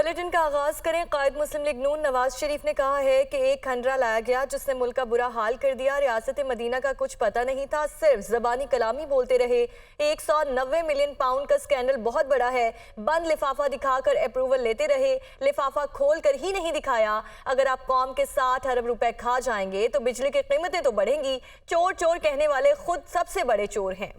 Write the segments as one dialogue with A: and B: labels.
A: Bulletin का आगाज करें। कायद मुस्लिम लीग नून नवाज शरीफ ने कहा है कि एक खंडरा लाया गया जिसने मुल्क का बुरा हाल कर दिया। रियासत मदीना का कुछ पता नहीं था, सिर्फ ज़बानी कलामी बोलते रहे। 190 मिलियन पाउंड का स्कैंडल बहुत बड़ा है। बंद लिफाफा दिखाकर अप्रूवल लेते रहे, लिफाफा खोल कर ही नहीं दिखाया। अगर आप कौम के 60 अरब रुपए खा जाएंगे तो बिजली की कीमतें तो बढ़ेंगी। चोर चोर कहने वाले खुद सबसे बड़े चोर हैं।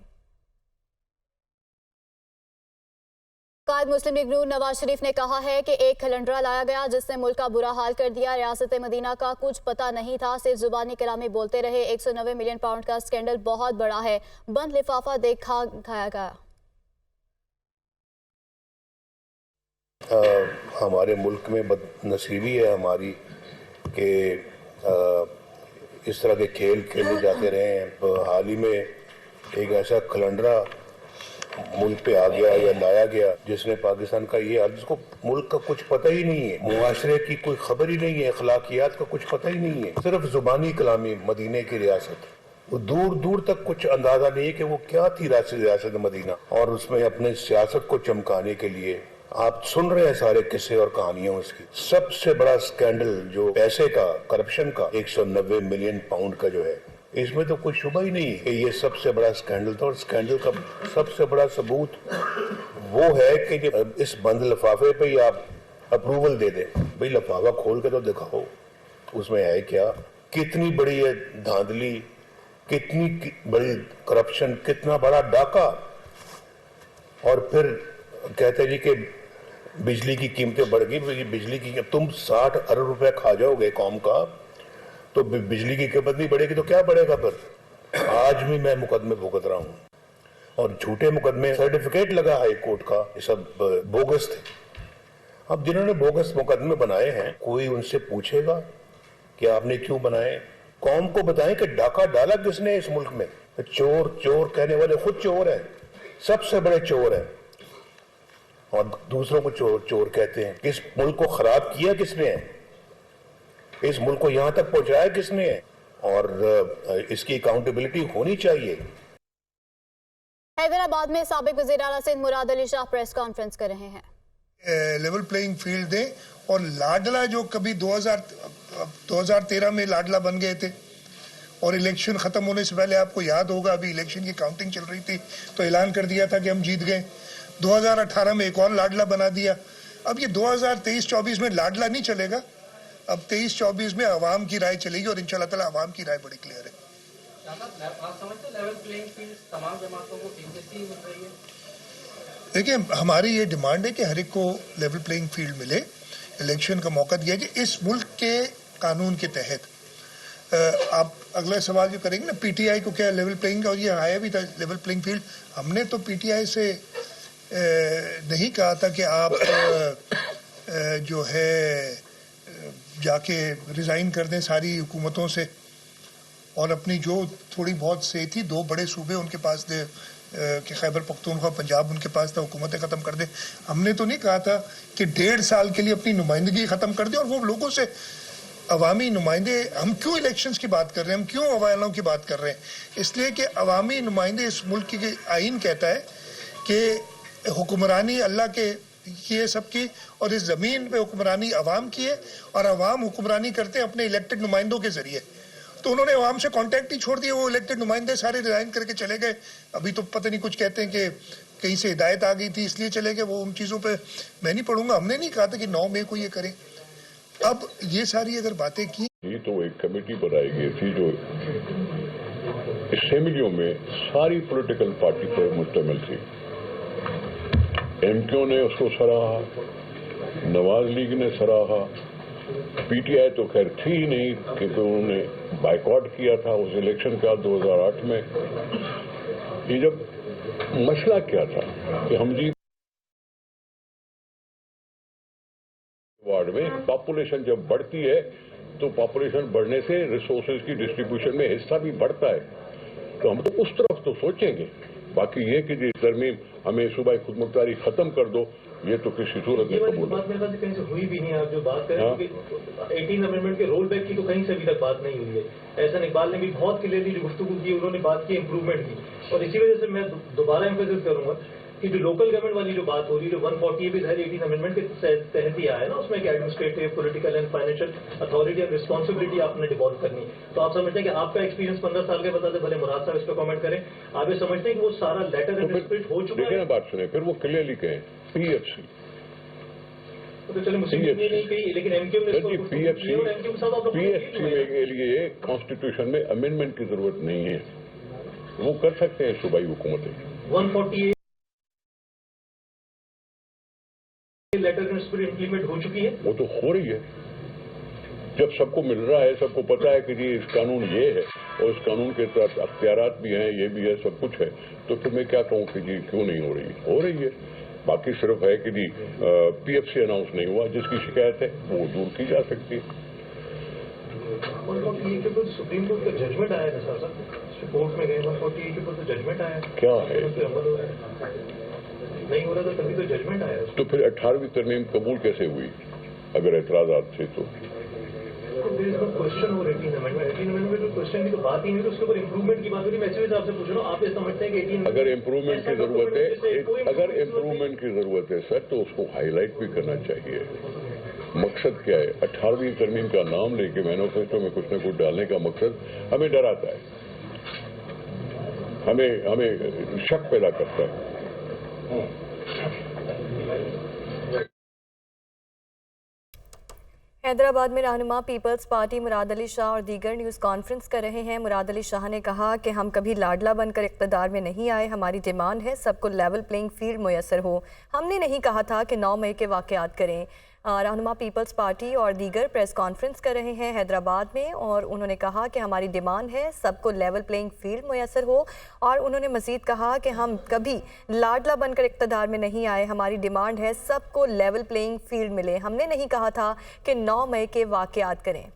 B: कायद मुस्लिम लीग नून नवाज शरीफ ने कहा है कि एक खलंडरा लाया गया जिसने मुल्क का बुरा हाल कर दिया। रियासत मदीना का कुछ पता नहीं था, सिर्फ जुबानी कलामी बोलते रहे। 190 मिलियन पाउंड का स्कैंडल बहुत बड़ा है। बंद लिफाफा देखा खाया गया।
C: हमारे मुल्क में बदनसीबी है हमारी कि इस तरह के खेल खेले जाते रहे हैं। हाल ही में एक ऐसा खलंडरा मुल्क पे आ गया या लाया गया जिसने पाकिस्तान का ये जिसको मुल्क का कुछ पता ही नहीं है, मुआशरे की कोई खबर ही नहीं है, अखलाकियात का कुछ पता ही नहीं है, सिर्फ जुबानी कलामी। मदीने की रियासत वो दूर दूर तक कुछ अंदाजा नहीं है कि वो क्या थी रियासत मदीना, और उसमें अपने सियासत को चमकाने के लिए आप सुन रहे हैं सारे किस्से और कहानियां उसकी। सबसे बड़ा स्कैंडल जो पैसे का, करप्शन का, 190 मिलियन पाउंड का जो है, इसमें तो कोई शुबा ही नहीं है कि ये सबसे बड़ा स्कैंडल था। और स्कैंडल का सबसे बड़ा सबूत वो है कि इस बंद लिफाफे पे ही आप अप्रूवल दे दें। भाई लिफाफा खोल के तो दिखाओ उसमें है क्या, कितनी बड़ी है धांधली, कितनी बड़ी करप्शन, कितना बड़ा डाका। और फिर कहते जी कि बिजली की कीमतें बढ़ गई। बिजली की तुम 60 अरब रुपए खा जाओगे कौम का, तो बिजली की कीमत नहीं बढ़ेगी तो क्या बढ़ेगा फिर। आज भी मैं मुकदमे भुगत रहा हूँ और झूठे मुकदमे, सर्टिफिकेट लगा हाई कोर्ट का, ये सब बोगस थे। अब जिन्होंने बोगस मुकदमे बनाए हैं, कोई उनसे पूछेगा कि आपने क्यों बनाए? कौम को बताएं कि डाका डाला किसने इस मुल्क में। चोर चोर कहने वाले खुद चोर है, सबसे बड़े चोर है, और दूसरों को चोर चोर कहते हैं। इस मुल्क को खराब किया किसने है, इस मुल्क को यहां तक पहुंचाया किसने है, और इसकी अकाउंटेबिलिटी होनी चाहिए।
B: हैदराबाद में साबिक वज़ीर आला सिंध मुराद अली शाह प्रेस कॉन्फ्रेंस कर रहे हैं।
D: लेवल प्लेइंग फील्ड दें, और लाडला जो कभी 2013 में लाडला बन गए थे, और इलेक्शन खत्म होने से पहले आपको याद होगा अभी इलेक्शन की काउंटिंग चल रही थी तो ऐलान कर दिया था कि हम जीत गए। 2018 में एक और लाडला बना दिया। अब ये 2023-24 में लाडला नहीं चलेगा, अब 23-24 में अवाम की राय चलेगी, और इंशाल्लाह ताला अवाम की राय बड़ी क्लियर है। देखिए, हमारी ये डिमांड है कि हर एक को लेवल प्लेइंग फील्ड मिले, इलेक्शन का मौका दिया जाए इस मुल्क के कानून के तहत। आप अगला सवाल जो करेंगे ना, पीटीआई को क्या लेवल प्लेइंग, और ये आया भी था लेवल प्लेइंग फील्ड। हमने तो पीटीआई से नहीं कहा था कि आप जो है जाके रिज़ाइन कर दें सारी हुकूमतों से, और अपनी जो थोड़ी बहुत से थी, 2 बड़े सूबे उनके पास थे कि खैबर पख्तूनख्वा, पंजाब उनके पास था, हुकूमतें ख़त्म कर दें। हमने तो नहीं कहा था कि 1.5 साल के लिए अपनी नुमाइंदगी ख़त्म कर दें। और वो लोगों से अवामी नुमाइंदे, हम क्यों इलेक्शंस की बात कर रहे हैं, हम क्यों अवालों की बात कर रहे हैं? इसलिए कि अवामी नुमाइंदे, इस मुल्क की आइन कहता है कि हुक्मरानी अल्लाह के ये सबकी, और इस ज़मीन पे हुक्मरानी अवाम की है, और अवाम हुक्मरानी करते हैं अपने इलेक्टेड नुमाइंदों के ज़रिए। तो उन्होंने अवाम से कांटेक्ट ही छोड़ दिया, वो इलेक्टेड नुमाइंदे सारे रिजाइन करके चले गए। अभी तो पता नहीं कुछ कहते हैं कि कहीं से हिदायत आ गई थी इसलिए चले गए। वो उन चीज़ों पे मैं नहीं पढ़ूंगा। हमने नहीं कहा था कि 9 मई को ये करें। अब ये सारी अगर बातें की
E: तो एक कमेटी बनाई गई थी जो असेंबलियों में सारी पॉलिटिकल पार्टी पर मुश्तमिल थी। एमक्यू ने उसको सराहा, नवाज लीग ने सराहा, पीटीआई तो खैर थी ही नहीं क्योंकि उन्होंने बाइकआउट किया था उस इलेक्शन का 2008 में। ये जब मसला क्या था कि हम जी वार्ड में पॉपुलेशन जब बढ़ती है तो पॉपुलेशन बढ़ने से रिसोर्सेज की डिस्ट्रीब्यूशन में हिस्सा भी बढ़ता है, तो हम तो उस तरफ तो सोचेंगे। बाकी ये कि जी तरमीम हमें सूबाई खुदमुख्तारी खत्म कर दो, ये तो किसी सूरत में कबूल
F: कहीं से हुई भी नहीं। आप जो बात करें 18 अमेंडमेंट के रोल बैक की तो कहीं से अभी तक बात नहीं हुई है। एहसान इकबाल ने भी बहुत क्लियरली जो गुफ्तगू की, उन्होंने बात की इम्प्रूवमेंट की, और इसी वजह से मैं दोबारा एम्फेसिस करूंगा कि जो लोकल गवर्नमेंट वाली जो बात हो रही है, जो 140 भी 18 अमेंडमेंट के तहत ही आया है ना, उसमें कि administrative, political and financial authority और रिस्पॉन्सिबिलिटी आपने डिवॉल्व करनी, तो आप समझते हैं कि आपका एक्सपीरियंस 15 साल का बताते, भले मुराद साहब इस पर कमेंट करें, आप ये समझते हैं कि वो सारा लेटर एंड स्पिरिट हो चुका
E: देखिए
F: है?
E: ना, बात सुने, फिर वो क्लियरली कहें PFC,
F: तो चलिए मुस्लिम लीग ने नहीं कही, लेकिन एमक्यूएम ने इसको
E: PFC
F: और एमक्यूएम साहब आप लोग
E: PFC के लिए कॉन्स्टिट्यूशन में अमेंडमेंट की जरूरत नहीं है, वो कर सकते हैं सूबाई हुकूमतें।
F: 148 लेटर एंड स्पिरिट इंप्लीमेंट हो चुकी है,
E: वो तो हो रही है, जब सबको मिल रहा है, सबको पता है कि जी इस कानून ये है और इस कानून के तहत अख्तियारात भी हैं, ये भी है, सब कुछ है, तो फिर मैं क्या कहूँ कि जी क्यों नहीं हो रही है। बाकी सिर्फ है कि जी PFC अनाउंस नहीं हुआ, जिसकी शिकायत है वो दूर की जा सकती है।
F: 148 के ऊपर सुप्रीम कोर्ट का जजमेंट आया है सर, कोर्ट में गए 148 के ऊपर तो जजमेंट आया है,
E: क्या है?
F: अमल हो रहा है, नहीं हो रहा था तभी तो जजमेंट आया है।
E: तो फिर 18वीं तरमीम कबूल कैसे हुई अगर एतराजात थे तो?
F: क्वेश्चन हो 18 अमेंडमेंट में क्वेश्चन की तो बात ही नहीं, उसके ऊपर इंप्रूवमेंट की बात हो रही है। मैं आपसे पूछ रहा हूँ, आप ये समझते हैं कि 18
E: अगर इम्प्रूवमेंट की जरूरत है, अगर इम्प्रूवमेंट की जरूरत है सर, तो उसको हाईलाइट भी करना चाहिए। मकसद क्या है? 18वीं तरमीम का नाम लेके मैनिफेस्टो में कुछ न कुछ डालने का मकसद हमें डराता है, हमें शक पैदा करता है।
A: हैदराबाद में रहनुमा पीपल्स पार्टी मुराद अली शाह और दीगर न्यूज़ कॉन्फ्रेंस कर रहे हैं। मुराद अली शाह ने कहा कि हम कभी लाडला बनकर इक़्तिदार में नहीं आए, हमारी डिमांड है सबको लेवल प्लेइंग फील्ड मुयसर हो। हमने नहीं कहा था कि 9 मई के वाक़यात करें। रहनुमा पीपल्स पार्टी और दीगर प्रेस कॉन्फ्रेंस कर रहे हैं हैदराबाद में, और उन्होंने कहा कि हमारी डिमांड है सबको लेवल प्लेइंग फील्ड मुयसर हो। और उन्होंने मज़ीद कहा कि हम कभी लाडला बनकर इक़्तिदार में नहीं आए, हमारी डिमांड है सबको लेवल प्लेइंग फील्ड मिले। हमने नहीं कहा था कि 9 मई के वाक़यात करें।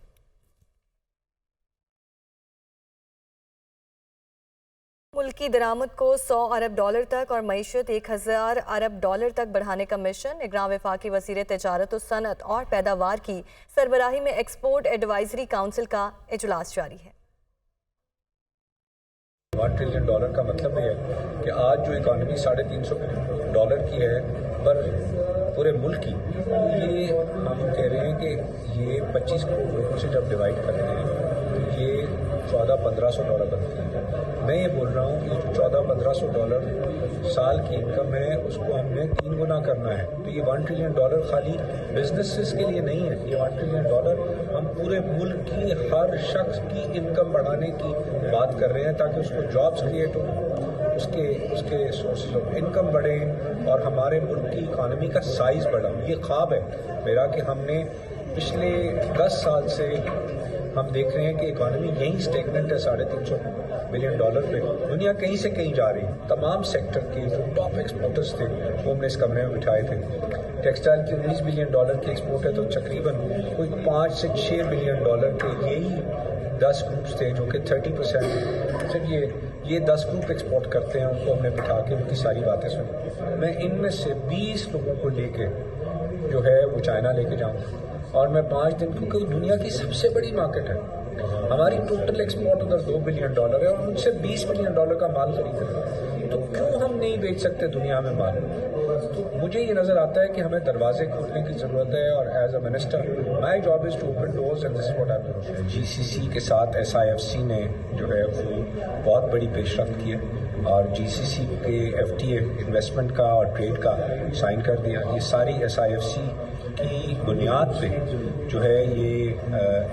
A: मुल्की दरामद को 100 अरब डॉलर तक और मईशत 1000 अरब डॉलर तक बढ़ाने का मिशन। निगरान वफाकी वज़ीर तिजारत और सनत और पैदावार की सरबराही में एक्सपोर्ट एडवाइजरी काउंसिल का इजलास जारी है।
G: $1 ट्रिलियन का मतलब है कि आज जो इकॉनमी $350 बिलियन की है पर पूरे मुल्क की, ये हम कह रहे हैं कि ये 25 करोड़ लोगों से जब डिवाइड करते हैं तो ये $1400-1500 बनती है। मैं ये बोल रहा हूँ कि जो $1400-1500 साल की इनकम है उसको हमने 3 गुना करना है। तो ये $1 ट्रिलियन खाली बिजनेसेस के लिए नहीं है, ये $1 ट्रिलियन हम पूरे मुल्क की हर शख्स की इनकम बढ़ाने की बात कर रहे हैं ताकि उसको जॉब्स क्रिएट हो, उसके सोर्सेज ऑफ इनकम बढ़े और हमारे मुल्क की इकानमी का साइज बढ़ा। ये ख्वाब है मेरा कि हमने पिछले 10 साल से हम देख रहे हैं कि इकॉनमी यहीं स्टेगनेंट है $350 बिलियन पे। दुनिया कहीं से कहीं जा रही है। तमाम सेक्टर के जो टॉप एक्सपोर्टर्स थे वो हमने इस कमरे में बिठाए थे। टेक्सटाइल की $19 बिलियन की एक्सपोर्ट है, तो तकरीबन कोई $5 से $6 बिलियन के यही 10 ग्रुप्स थे जो कि 30%। फिर ये 10 ग्रुप एक्सपोर्ट करते हैं, उनको हमने बिठा के उनकी सारी बातें सुनी। मैं इनमें से 20 लोगों को लेके जो है वो चाइना लेके जाऊँगा और मैं 5 दिन, क्योंकि दुनिया की सबसे बड़ी मार्केट है। हमारी टोटल एक्सपोर्ट उधर $2 बिलियन है और उनसे $20 बिलियन का माल खरीद रहे हैं। तो क्यों हम नहीं बेच सकते दुनिया में माल? तो मुझे ये नज़र आता है कि हमें दरवाजे खोलने की ज़रूरत है और as a minister my job is to open doors and this is what I am doing. GCC के साथ SIFC ने जो है वो बहुत बड़ी पेशरफ्त की है और GCC के FTA इन्वेस्टमेंट का और ट्रेड का साइन कर दिया। ये सारी SIFC की बुनियाद पे जो है ये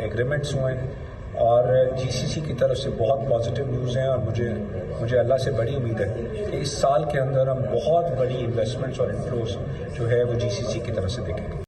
G: एग्रीमेंट्स हुए हैं और GCC की तरफ से बहुत पॉजिटिव न्यूज़ हैं और मुझे अल्लाह से बड़ी उम्मीद है कि इस साल के अंदर हम बहुत बड़ी इन्वेस्टमेंट्स और इनफ्लोस जो है वो GCC की तरफ से देखेंगे।